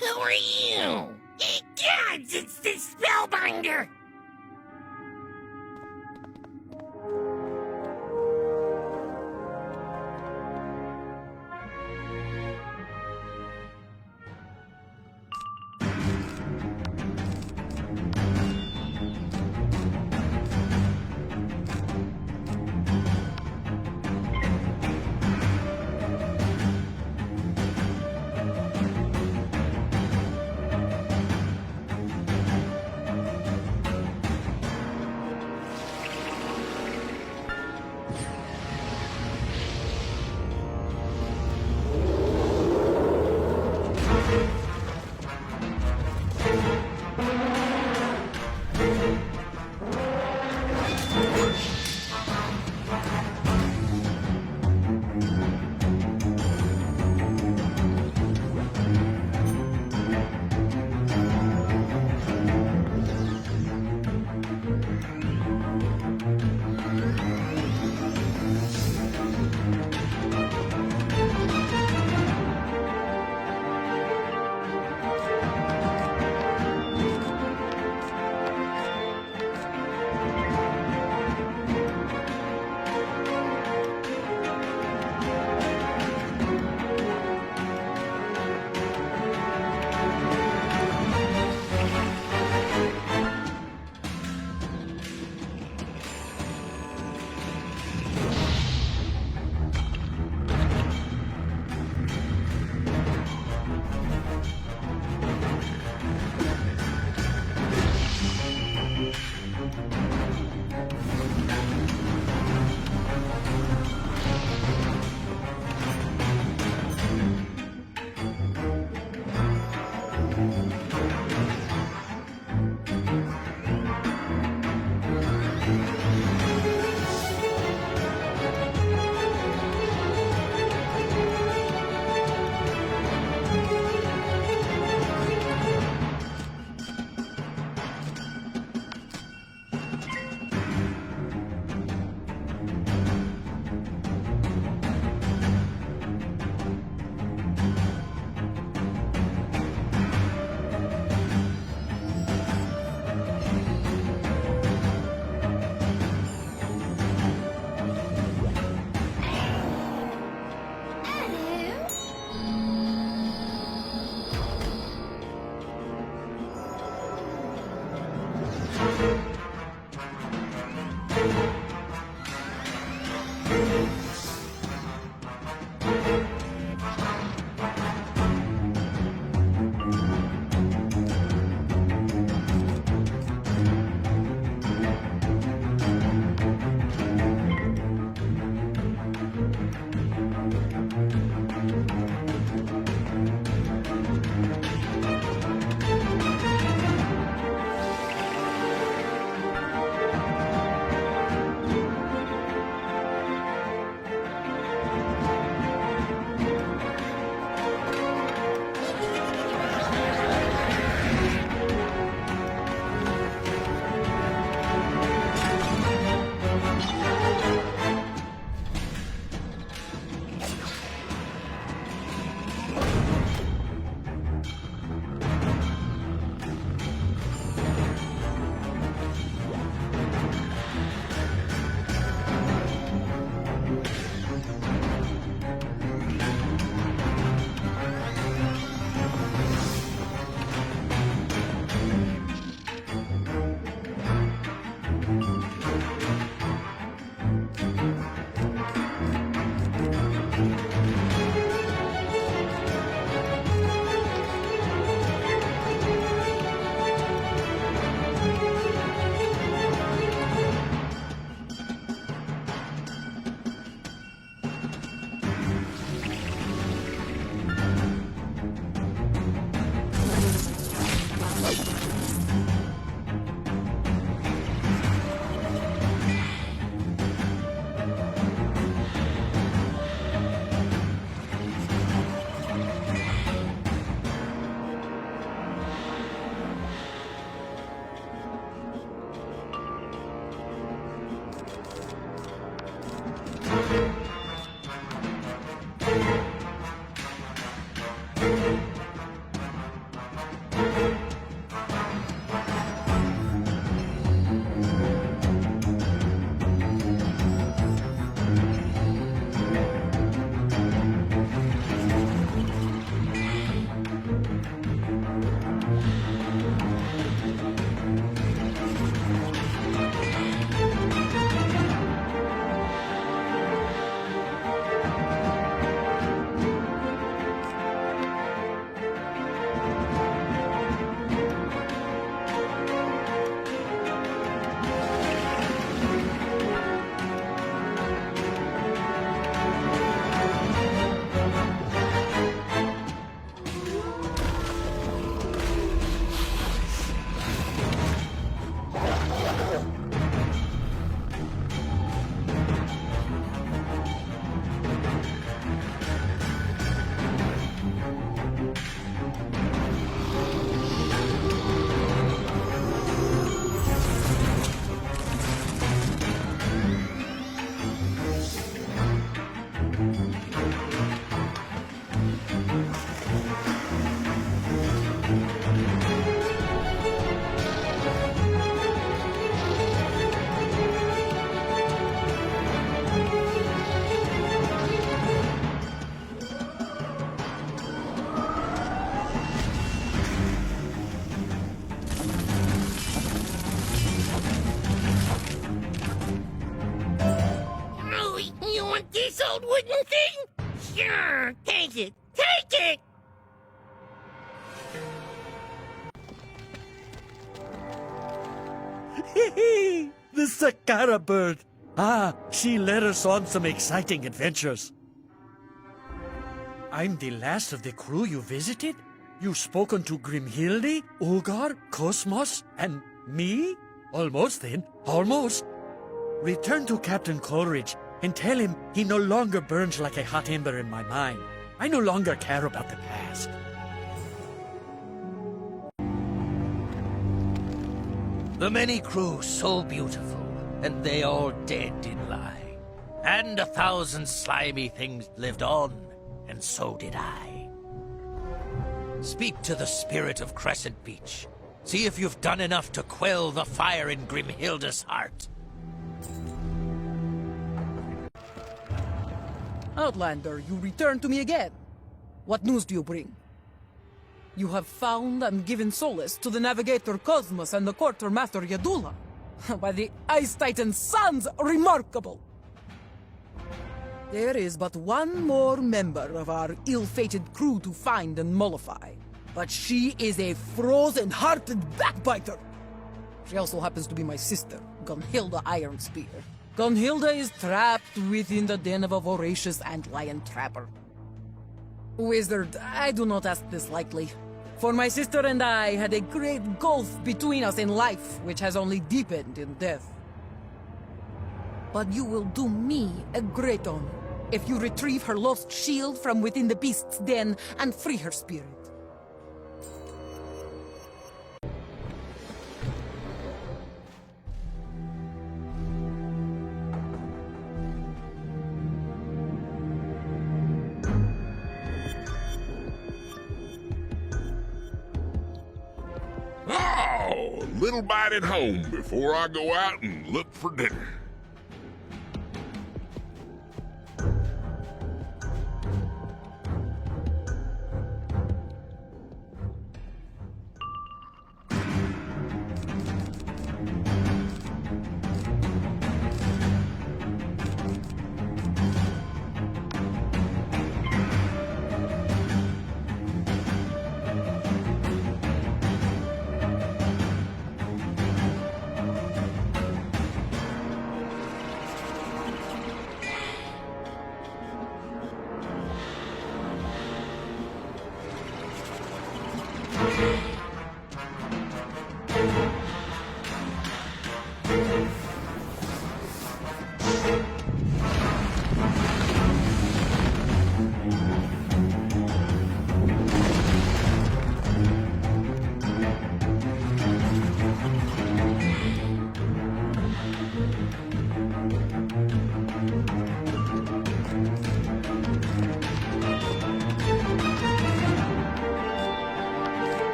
Who are you? Gods, it's the Spellbinder! old wooden thing? Sure, take it. Take it! The Sakara bird. Ah, she led us on some exciting adventures. I'm the last of the crew you visited? You've spoken to Grimhilde, Ugar, Cosmos, and me? Almost then, almost. Return to Captain Coleridge and tell him he no longer burns like a hot ember in my mind. I no longer care about the past. The many crew so beautiful, and they all dead did lie. And 1,000 slimy things lived on, and so did I. Speak to the spirit of Crescent Beach. See if you've done enough to quell the fire in Grimhilda's heart. Outlander, you return to me again. What news do you bring? You have found and given solace to the Navigator Cosmos and the Quartermaster Yadula. By the Ice Titan Suns, remarkable! There is but one more member of our ill-fated crew to find and mollify. But she is a frozen-hearted backbiter! She also happens to be my sister, Gunhilda Ironspear. Gunhilda is trapped within the den of a voracious antlion trapper. Wizard, I do not ask this lightly. For my sister and I had a great gulf between us in life, which has only deepened in death. But you will do me a great honor if you retrieve her lost shield from within the beast's den and free her spirit. Oh, a little bite at home before I go out and look for dinner.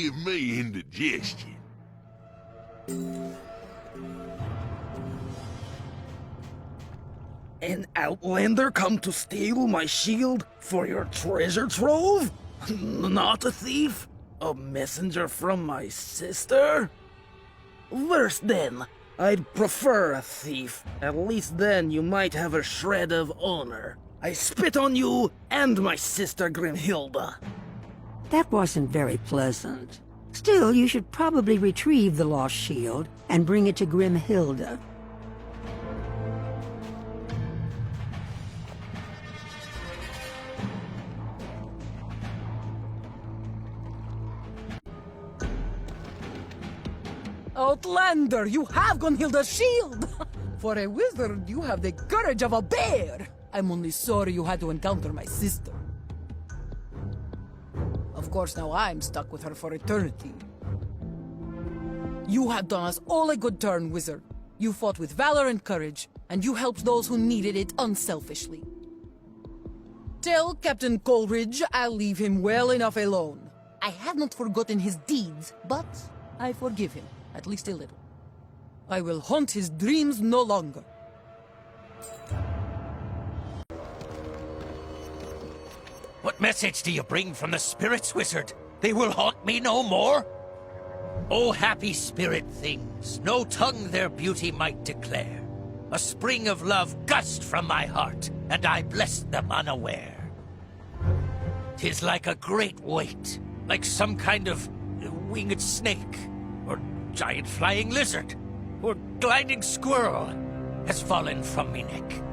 give me indigestion. An outlander come to steal my shield for your treasure trove? Not a thief? A messenger from my sister? Worse then, I'd prefer a thief. At least then you might have a shred of honor. I spit on you and my sister Grimhilda. That wasn't very pleasant. Still, you should probably retrieve the lost shield and bring it to Grimhilda. Outlander, you have Gunhilda's shield! For a wizard, you have the courage of a bear! I'm only sorry you had to encounter my sister. Of course, now I'm stuck with her for eternity. You have done us all a good turn, wizard. You fought with valor and courage, and you helped those who needed it unselfishly. Tell Captain Coleridge I'll leave him well enough alone. I have not forgotten his deeds, but I forgive him. At least a little. I will haunt his dreams no longer. What message do you bring from the spirits, wizard? They will haunt me no more? O happy spirit things, no tongue their beauty might declare. A spring of love gushed from my heart, and I blessed them unaware. 'Tis like a great weight, like some kind of winged snake, or giant flying lizard, or gliding squirrel, has fallen from me neck.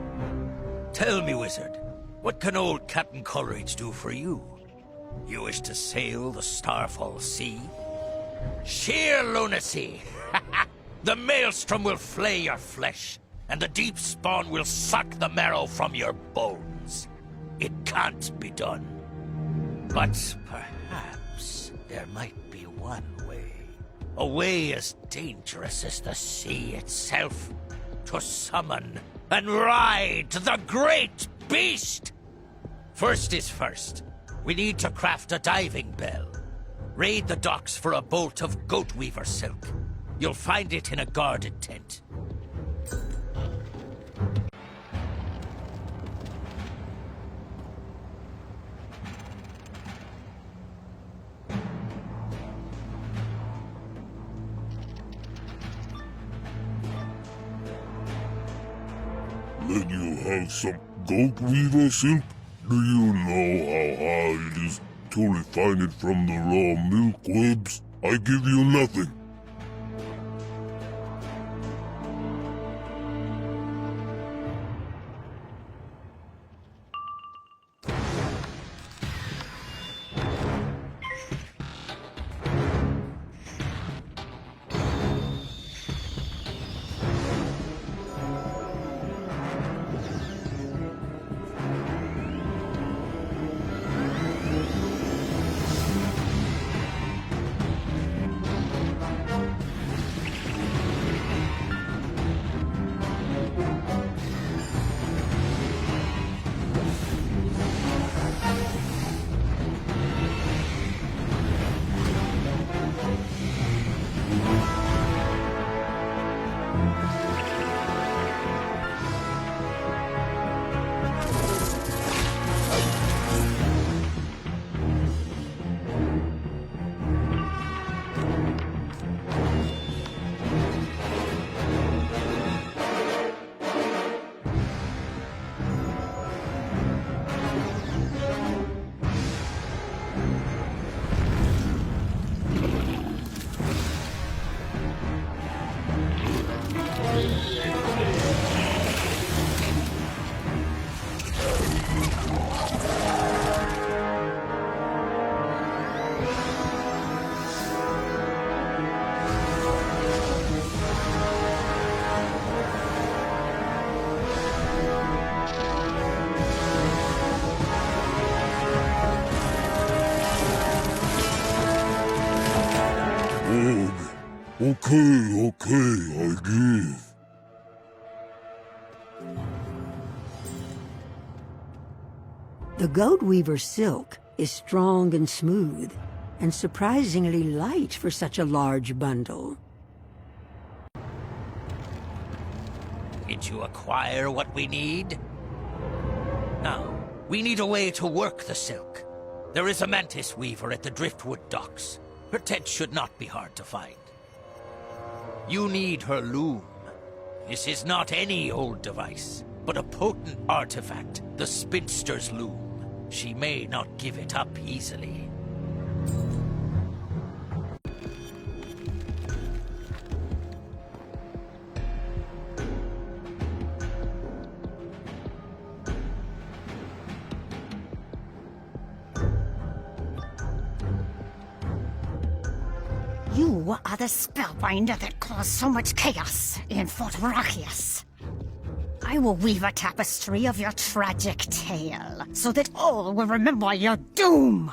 Tell me, wizard, what can old Captain Coleridge do for you? You wish to sail the Starfall Sea? Sheer lunacy! The Maelstrom will flay your flesh, and the deep spawn will suck the marrow from your bones. It can't be done. But perhaps there might be one way. A way as dangerous as the sea itself. To summon and ride the great beast! First is first. We need to craft a diving bell. Raid the docks for a bolt of goat weaver silk. You'll find it in a guarded tent. Let you have some goat weaver silk? Do you know how hard it is to refine it from the raw milkwebs? I give you nothing. Okay, I give. The goat weaver silk is strong and smooth. and surprisingly light for such a large bundle. Did you acquire what we need? Now, we need a way to work the silk. There is a mantis weaver at the driftwood docks. Her tent should not be hard to find. You need her loom. This is not any old device, but a potent artifact, the spinster's loom. She may not give it up easily. You are the spellbinder that caused so much chaos in Fort Rachias. I will weave a tapestry of your tragic tale, so that all will remember your doom!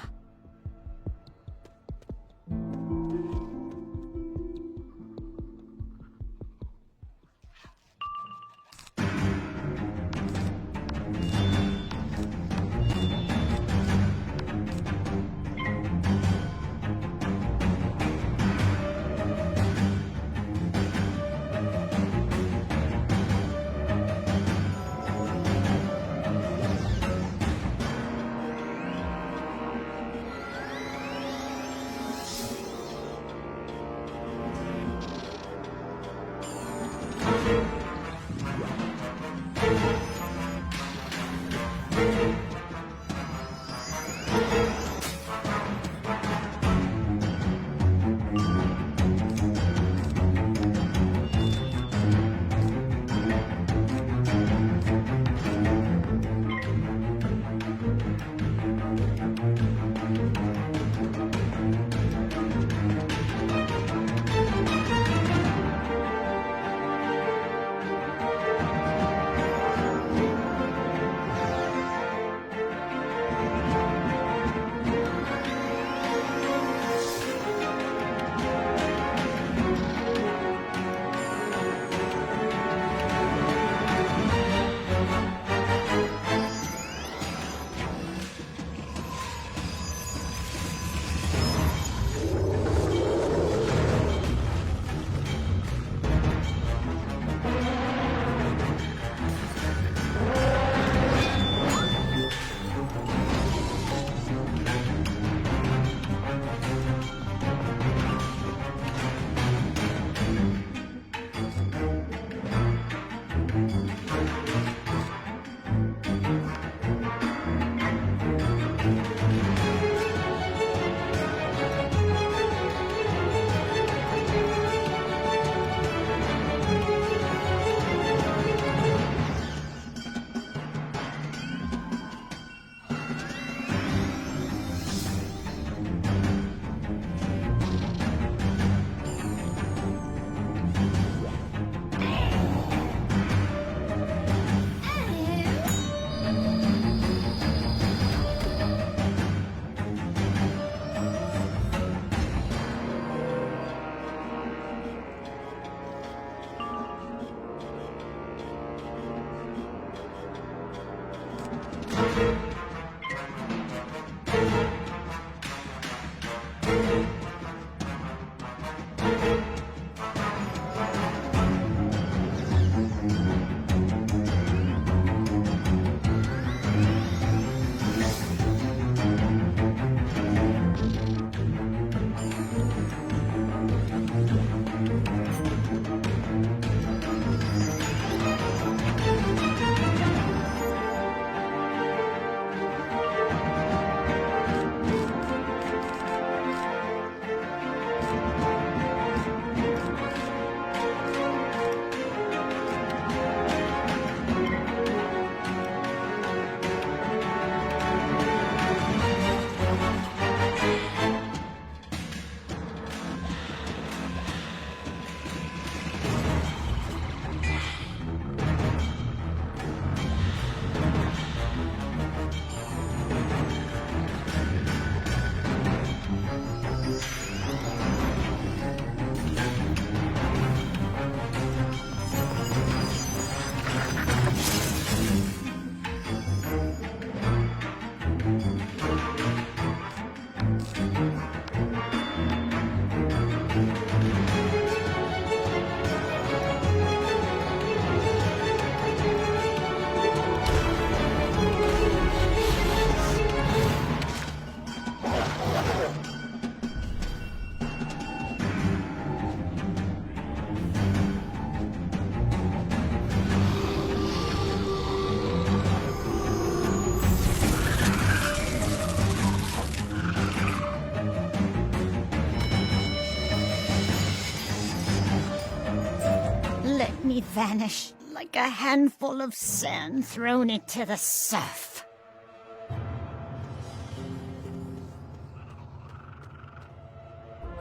me vanish like a handful of sand thrown into the surf.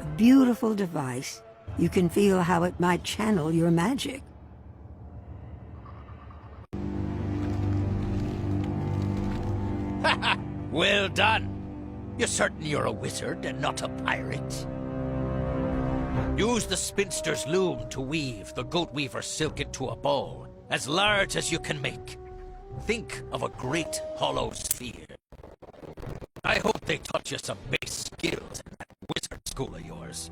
A beautiful device. You can feel how it might channel your magic. Well done. You're certain you're a wizard and not a pirate? Use the spinster's loom to weave the goat weaver's silk into a ball, as large as you can make. Think of a great hollow sphere. I hope they taught you some base skills in that wizard school of yours.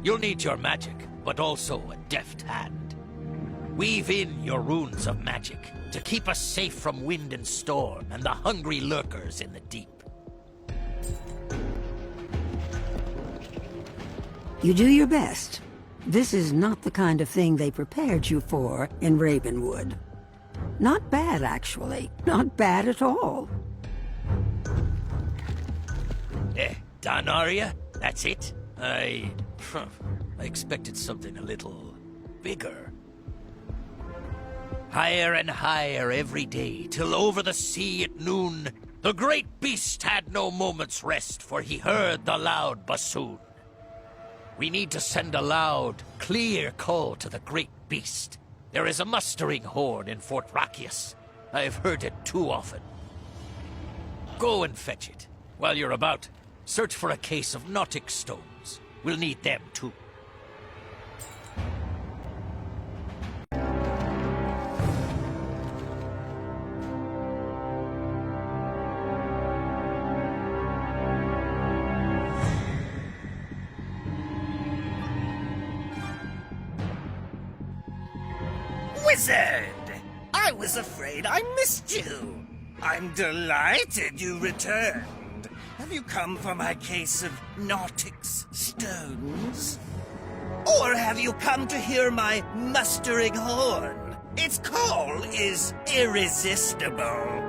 You'll need your magic, but also a deft hand. Weave in your runes of magic to keep us safe from wind and storm and the hungry lurkers in the deep. You do your best. This is not the kind of thing they prepared you for in Ravenwood. Not bad, actually. Not bad at all. Done, are ya? That's it? I expected something a little bigger. Higher and higher every day, till over the sea at noon, the great beast had no moment's rest, for he heard the loud bassoon. We need to send a loud, clear call to the great beast. There is a mustering horn in Fort Rakius. I've heard it too often. Go and fetch it. While you're about, search for a case of Nautic stones. We'll need them too. Wizard! I was afraid I missed you. I'm delighted you returned. Have you come for my case of Nautic's stones? Or have you come to hear my mustering horn? Its call is irresistible.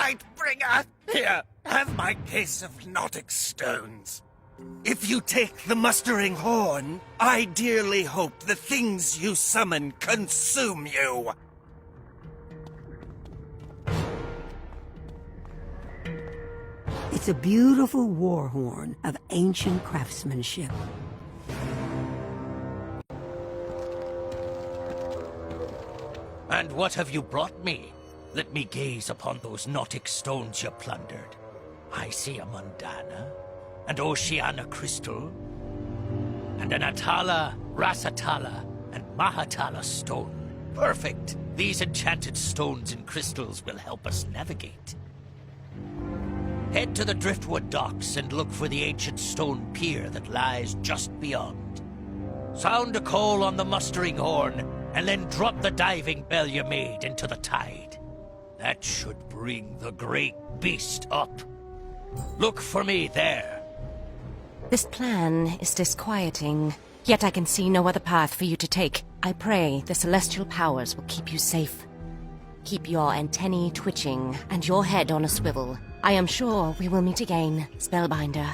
Lightbringer! Here, have my case of Nautic stones. If you take the mustering horn, I dearly hope the things you summon consume you. It's a beautiful war horn of ancient craftsmanship. And what have you brought me? Let me gaze upon those Nautic stones you plundered. I see a Mundana, an Oceana crystal, and an Atala, Rasatala, and Mahatala stone. Perfect! These enchanted stones and crystals will help us navigate. Head to the Driftwood docks and look for the ancient stone pier that lies just beyond. Sound a call on the mustering horn, and then drop the diving bell you made into the tide. That should bring the great beast up. Look for me there. This plan is disquieting, yet I can see no other path for you to take. I pray the celestial powers will keep you safe. Keep your antennae twitching and your head on a swivel. I am sure we will meet again, Spellbinder.